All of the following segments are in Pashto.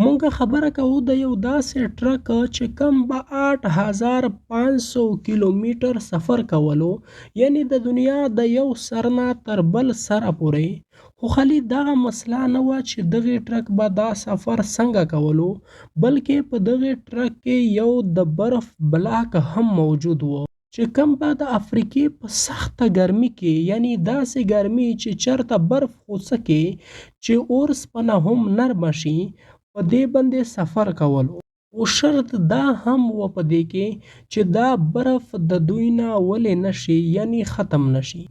مونږ خبره کوو د یو داسې ټرک چې کم به 8500 کیلومتر سفر کولو، یعنی د دنیا د یو سر نه تر بل سره پورې. خو خالي دغه مسله نه وه چې دغې ټرک به دا سفر څنګه کولو، بلکې په دغې ټرک کې یو د برف بلاک هم موجود و چې کم به د افریقې په سخته ګرمي کې، یعنی داسې ګرمي چې چرته برف خوڅه کې چې اوسپنه هم نرمه شي، په دې باندې سفر کولو. خو شرط دا هم و په دې کې چې دا برف د دوی نه ولې نشي، یعنی ختم نشي.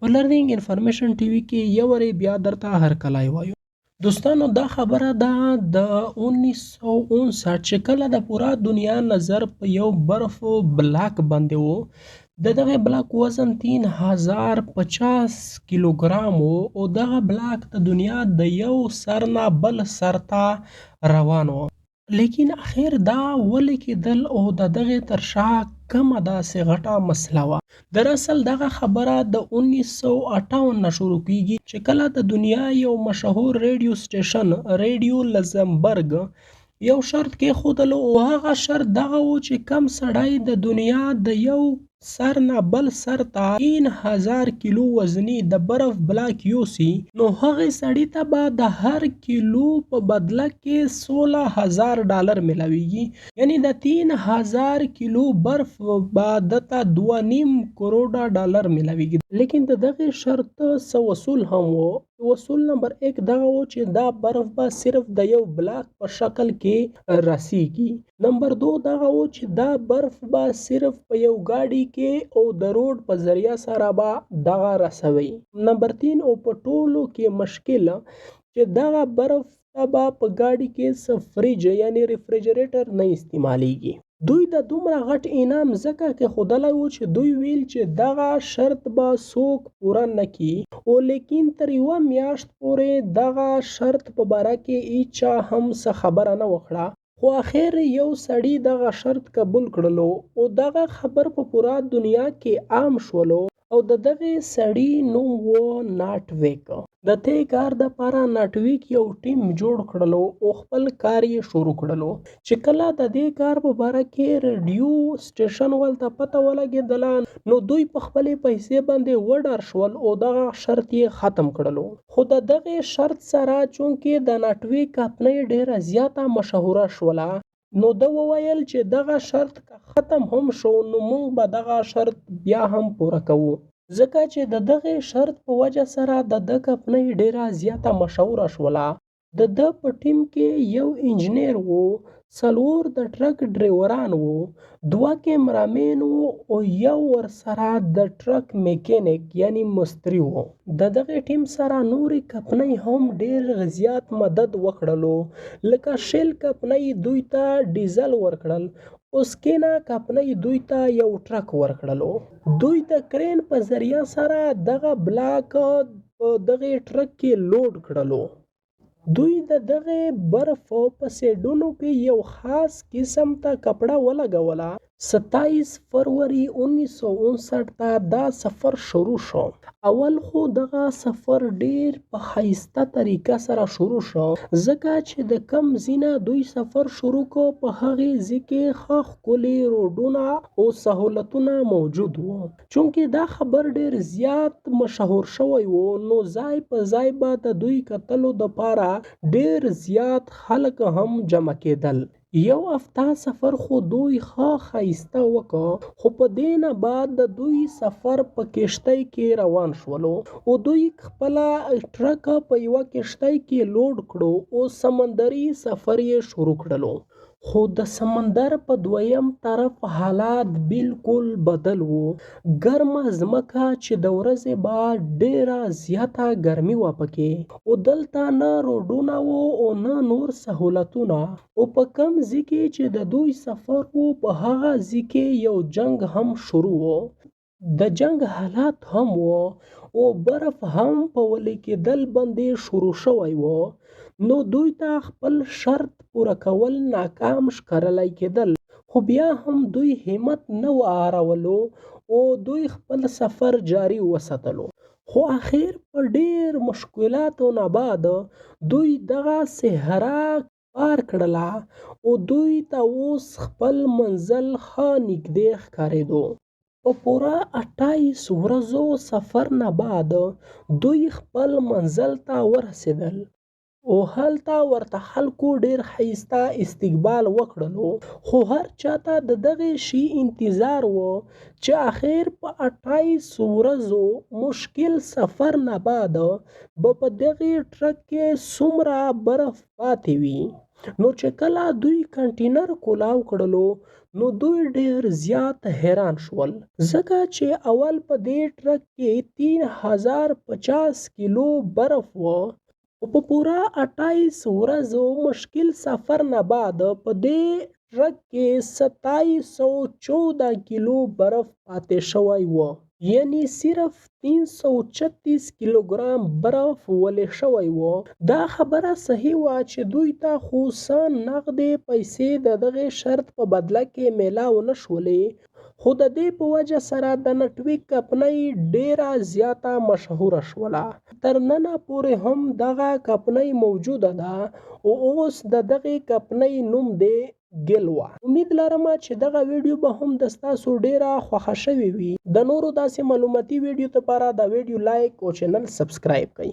په لرنینګ انفارمیشن ټي وي کې یو وری بیا درته هرکلی وایو. دوستانو دا خبره ده د 1959 چې کله د پورا دنیا نظر په یو برف بلاک باندې و. د دغه بلاک وزن 3050 کیلوګرام و او دغه بلاک د دنیا د یو سر نه بل سر ته روان و. لیکن اخر دا ولې کېدل او د دغې تر شا کومه داسې غټه مسله وه. در اصل دغه خبره د 1958 نه شروع کیږي چې کله د دنیا یو مشهور ریډیو سټیشن ریډیو لزمبرګ یو شرط کېښودلو، او هغه شرط دغه و چې کم سړی د دنیا د یو سر نه بل سر ته 3000 کیلو وزني د برف بلاک یوسي، نو هغې سړي ته به د هر کیلو په بدله کې $16,000 ملاویږي، یعنی د 3000 کیلو برف به دته 2.5 کروړه ډالر ملاویږي. لیکن د دغې شرط څه اصول هم و. اصول نمبر 1 دغه و چې دا برف به صرف د یو بلاک په شکل کې رسیږي. نمبر 2 دغه و چې دا برف به صرف په یو ګاډي کې او د روډ په ذریعه سره به دغه رسوي. نمبر 3 او په ټولو کې مشکل چې دغه برف ته به په ګاډي کې څه فریج یعنی ریفریجریټر نه استعمالیږي. دوی د دومره غټ انعام ځکه کېښودلی و چې دوی ویل چې دغه شرط به څوک پوره نه کړي، او لیکن تر یوه میاشت پورې دغه شرط په باره کې هیچا هم څه خبره نه وکړه. خو اخر یو سړي دغه شرط قبول کړلو او دغه خبر په پوره دنیا کې عام شولو، او د دغې سړي نوم و ناټویک. د دې کار دپاره ناټویک یو ټیم جوړ کړلو او خپل کار یې شروع کړلو، چې کله د دې کار په باره کې ریډیو سټیشن ولته پته ولګېدله، نو دوی په خپلې پیسې باندې وډار شول او دغه شرط یې ختم کړلو. خو د دغې شرط سره چونکې د ناټویک کمپنۍ ډېره زیاته مشهوره شوله، نو ده وویل چې دغه شرط که ختم هم شو نو موږ به دغه شرط بیا هم پوره کوو، ځکه چې د دغې شرط په وجه سره د ده کمپنۍ ډېره زیاته مشهوره شوله. د ده په ټیم کې یو انجینیر و، 4 د ټرک ډریوران و، 2 کیمرامین و او یو ورسره د ټرک میکینیک یعنی مستري و. د دغې ټیم سره نورې کمپنۍ هم ډېر زیات مدد وکړلو، لکه شیل کمپنۍ دوی ته ډیزل ورکړل، اوسکینا کمپنۍ دوی ته یو ټرک ورکړلو. دوی د کرین په ذریعه سره دغه بلاک په دغې ټرک کې لوډ کړلو. دوی د دغې برف په سیډونو کې یو خاص قسم ته کپړه ولګوله. 27 فروری 1959 ته دا سفر شروع شو. اول خو دغه سفر ډیر په ښایسته طریقه سره شروع شو، ځکه چې د کم ځای نه دوی سفر شروع کو په هغې ځای کې ښه ښکلي روډونه او سهولتونه موجود وو. چونکې دا خبر ډیر زیات مشهور شوی و، نو ځای په ځای به د دوی کتلو دپاره ډیر زیات خلک هم جمع کېدل. یو هفته سفر خو دوی ښه ښایسته وکړ، خو په دې نه بعد د دوی سفر په کښتۍ کې روان شولو، او دوی خپله ټرک په یوه کښتۍ کې لوډ کړو او سمندري سفر یې شروع کړلو. خو د سمندر په دویم طرف حالات بالکل بدل وو. ګرمه ځمکه چې د ورځې به ډیره زیاته ګرمي وه پکې، او دلته نه روډونه وو او نه نور سهولتونه، او په کم ځای کې چې د دوی سفر وو په هغه ځای کې یو جنگ هم شروع وو. د جنگ حالات هم وو او برف هم په ولې کېدل باندې شروع شوی وو، نو دوی ته خپل شرط پوره کول ناکام ښکارلی کېدل. خو بیا هم دوی همت نه و هارولو او دوی خپل سفر جاري وساتلو. خو اخر په ډیر مشکلاتو نه بعد دوی دغه صحرا پار کړله او دوی ته اوس خپل منزل ښه نږدې ښکارېدو. په پوره 28 ورځو سفر نه بعد دوی خپل منزل ته ورسېدل او هلته ورته خلکو ډېر ښایسته استقبال وکړلو، خو هر چاته د دغې شي انتظار و چې اخر په 28 ورځو مشکل سفر نه بعد به په دغې ټرک کې څومره برف پاتې وي. نو چې کله دوی کنټینر کولاو کړلو نو دوی ډېر زیات حیران شول، ځکه چې اول په دې ټرک کې 3050 کیلو برف و، او په پوره 28 ورځو مشکل سفر نه بعد په دې ټرک کې 2714 کیلو برف پاتې شوی و، یعنی صرف 336 کیلوګرام برف ولې شوی و. دا خبره صحیح وه چې دوی ته خو څه نغدې پیسې د دغې شرط په بدله کې میلاو نه شولې، خو د دې په وجه سره د نټویک کمپنۍ ډېره زیاته مشهوره شوله. تر ننه پورې هم دغه کمپنۍ موجوده ده او اوس د دغې کمپنۍ نوم دی ګیلوا. امید لرم چې دغه ویډیو به هم د ستاسو ډېره خوښه شوې وي. د نورو داسې معلوماتي ویډیو لپاره دا ویډیو لایک او چینل سبسکرایب کړئ.